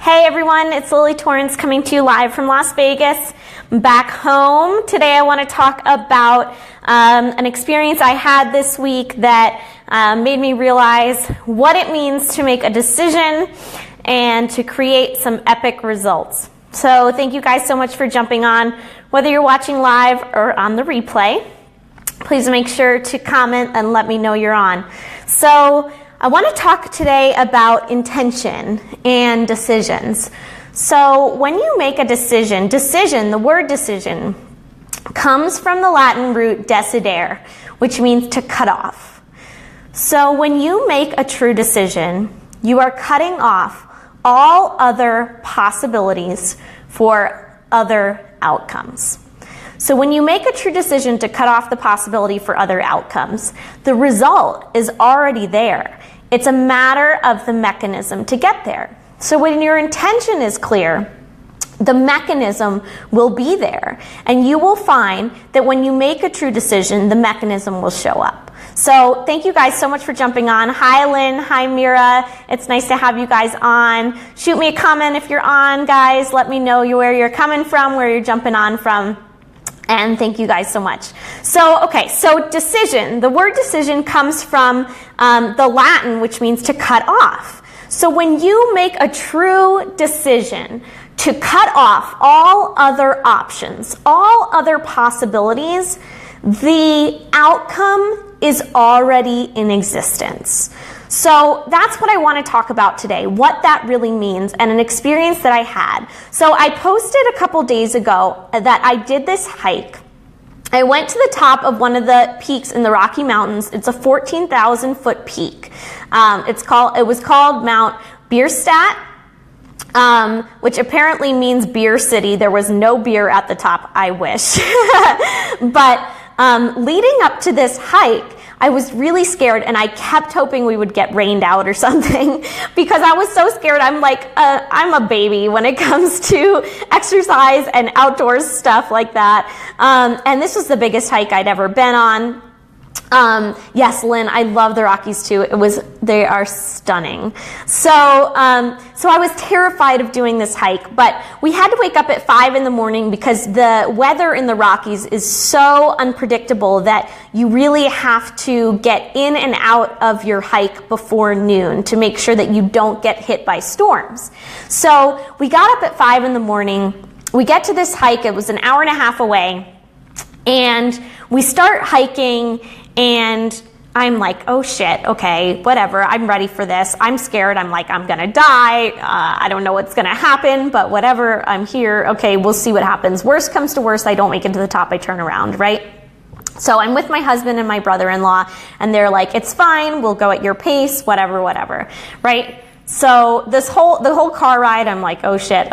Hey everyone, it's Lily Torrance coming to you live from Las Vegas. I'm back home. Today I want to talk about an experience I had this week that made me realize what it means to make a decision and to create some epic results. So thank you guys so much for jumping on, whether you're watching live or on the replay. Please make sure to comment and let me know you're on. So I want to talk today about intention and decisions. So when you make a decision, the word decision comes from the Latin root decidere, which means to cut off. So when you make a true decision, you are cutting off all other possibilities for other outcomes. So when you make a true decision to cut off the possibility for other outcomes, the result is already there. It's a matter of the mechanism to get there. So when your intention is clear, the mechanism will be there. And you will find that when you make a true decision, the mechanism will show up. So thank you guys so much for jumping on. Hi Lynn, hi Mira. It's nice to have you guys on. Shoot me a comment if you're on, guys. Let me know where you're coming from, where you're jumping on from. And thank you guys so much. So decision. The word decision comes from the Latin, which means to cut off. So when you make a true decision to cut off all other options, all other possibilities, the outcome is already in existence. So that's what I want to talk about today, what that really means, and an experience that I had. So I posted a couple days ago that I did this hike. I went to the top of one of the peaks in the Rocky Mountains. It's a 14,000 foot peak. It was called Mount Bierstadt, which apparently means beer city. There was no beer at the top, I wish. But leading up to this hike, I was really scared, and I kept hoping we would get rained out or something because I was so scared. I'm like, I'm a baby when it comes to exercise and outdoors stuff like that. And this was the biggest hike I'd ever been on. Yes, Lynn, I love the Rockies too. They are stunning. So I was terrified of doing this hike, but we had to wake up at 5 in the morning because the weather in the Rockies is so unpredictable that you really have to get in and out of your hike before noon to make sure that you don't get hit by storms. So we got up at 5 in the morning. We get to this hike. It was an hour and a half away, and we start hiking. And I'm like, oh shit, okay, whatever, I'm ready for this. I'm scared, I'm like, I'm gonna die. I don't know what's gonna happen, but whatever, I'm here. Okay, we'll see what happens. Worst comes to worst, I don't make it to the top, I turn around, right? So I'm with my husband and my brother-in-law, and they're like, it's fine, we'll go at your pace, whatever, right? So the whole car ride, I'm like, oh shit.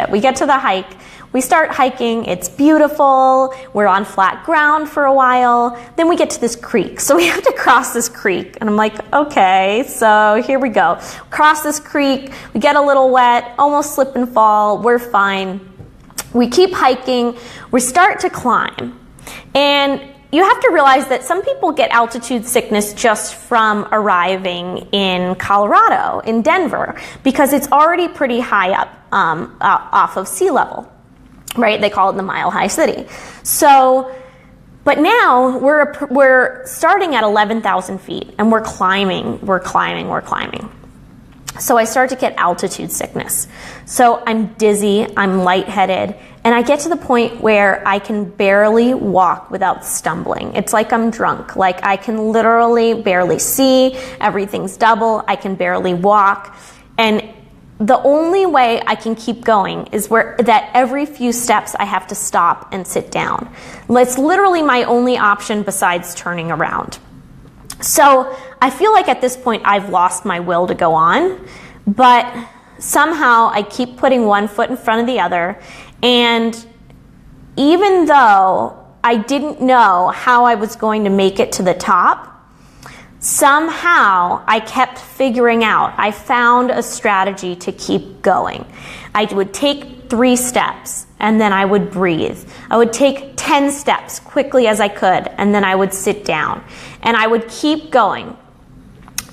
We get to the hike. We start hiking, it's beautiful, we're on flat ground for a while, then we get to this creek. So we have to cross this creek, and I'm like, okay, so here we go. Cross this creek, we get a little wet, almost slip and fall, we're fine. We keep hiking, we start to climb, and you have to realize that some people get altitude sickness just from arriving in Colorado, in Denver, because it's already pretty high up off of sea level. Right? They call it the Mile High City. So, but now we're starting at 11,000 feet and we're climbing. So I start to get altitude sickness. So I'm dizzy, I'm lightheaded, and I get to the point where I can barely walk without stumbling. It's like I'm drunk. Like I can literally barely see, everything's double, I can barely walk, and the only way I can keep going is that every few steps I have to stop and sit down. It's literally my only option besides turning around. So I feel like at this point I've lost my will to go on, but somehow I keep putting one foot in front of the other, and even though I didn't know how I was going to make it to the top, somehow I kept figuring out. I found a strategy to keep going. I would take 3 steps and then I would breathe. I would take 10 steps quickly as I could and then I would sit down. And I would keep going.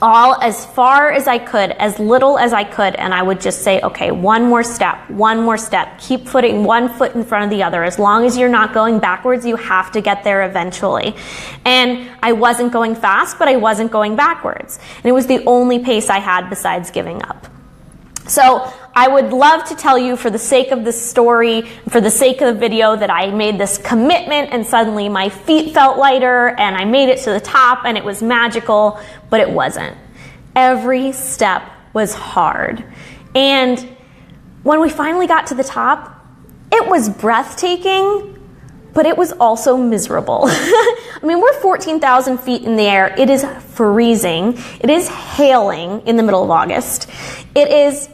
as far as I could, as little as I could, and I would just say, okay, one more step, keep putting one foot in front of the other. As long as you're not going backwards, you have to get there eventually. And I wasn't going fast, but I wasn't going backwards. And it was the only pace I had besides giving up. So I would love to tell you, for the sake of this story, for the sake of the video, that I made this commitment and suddenly my feet felt lighter and I made it to the top and it was magical, but it wasn't. Every step was hard. And when we finally got to the top, it was breathtaking, but it was also miserable. I mean, we're 14,000 feet in the air. It is freezing. It is hailing in the middle of August. It is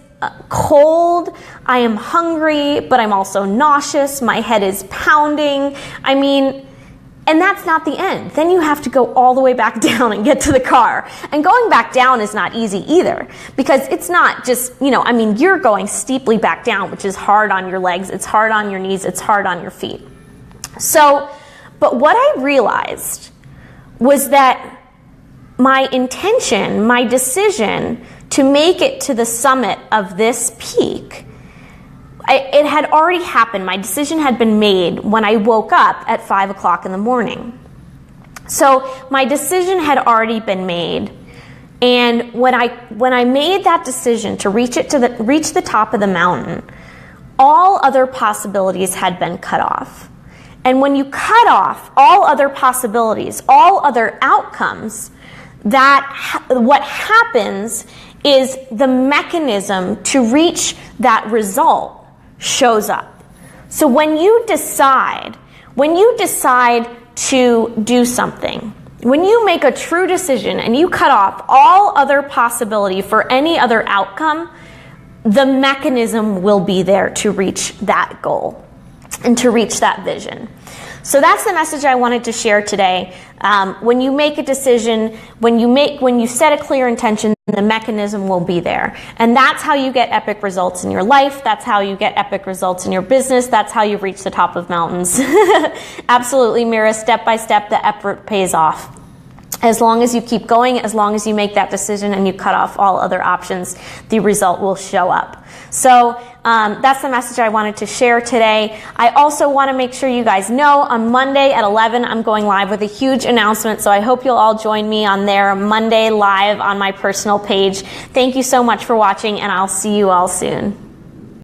cold. I am hungry, but I'm also nauseous. My head is pounding. I mean, and that's not the end. Then you have to go all the way back down and get to the car. And going back down is not easy either, because it's not just, I mean, you're going steeply back down, which is hard on your legs. It's hard on your knees. It's hard on your feet. So, but what I realized was that my intention, my decision to make it to the summit of this peak, it had already happened. My decision had been made when I woke up at 5 o'clock in the morning. So my decision had already been made. And when I made that decision to reach the top of the mountain, all other possibilities had been cut off. And when you cut off all other possibilities, all other outcomes, what happens is the mechanism to reach that result shows up. So when you decide to do something, when you make a true decision and you cut off all other possibility for any other outcome, the mechanism will be there to reach that goal and to reach that vision. So that's the message I wanted to share today. When you make a decision, when you set a clear intention, the mechanism will be there. And that's how you get epic results in your life. That's how you get epic results in your business. That's how you reach the top of mountains. Absolutely, Mira, step by step, the effort pays off. As long as you keep going, as long as you make that decision and you cut off all other options, the result will show up. So that's the message I wanted to share today. I also want to make sure you guys know on Monday at 11, I'm going live with a huge announcement. So I hope you'll all join me on there Monday live on my personal page. Thank you so much for watching, and I'll see you all soon.